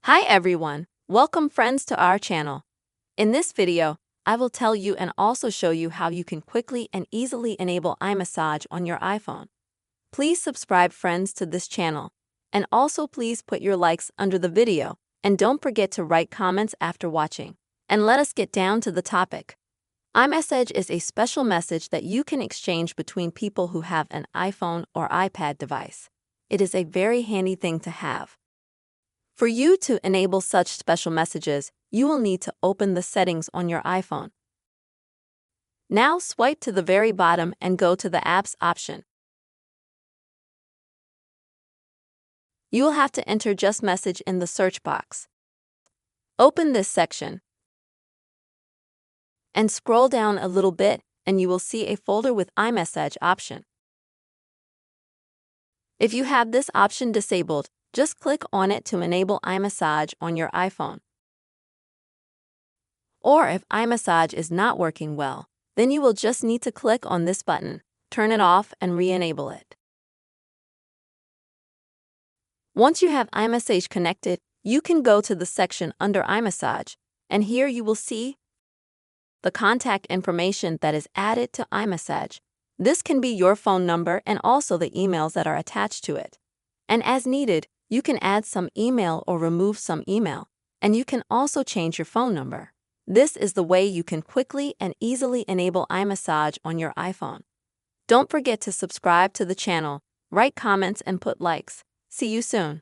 Hi everyone, welcome friends to our channel. In this video, I will tell you and also show you how you can quickly and easily enable iMessage on your iPhone. Please subscribe friends to this channel, and also please put your likes under the video, and don't forget to write comments after watching. And let us get down to the topic. iMessage is a special message that you can exchange between people who have an iPhone or iPad device. It is a very handy thing to have. For you to enable such special messages, you will need to open the settings on your iPhone. Now swipe to the very bottom and go to the Apps option. You will have to enter Just Message in the search box. Open this section and scroll down a little bit and you will see a folder with iMessage option. If you have this option disabled, just click on it to enable iMessage on your iPhone. Or if iMessage is not working well, then you will just need to click on this button, turn it off, and re-enable it. Once you have iMessage connected, you can go to the section under iMessage, and here you will see the contact information that is added to iMessage. This can be your phone number and also the emails that are attached to it. And as needed, you can add some email or remove some email, and you can also change your phone number. This is the way you can quickly and easily enable iMessage on your iPhone. Don't forget to subscribe to the channel, write comments, and put likes. See you soon.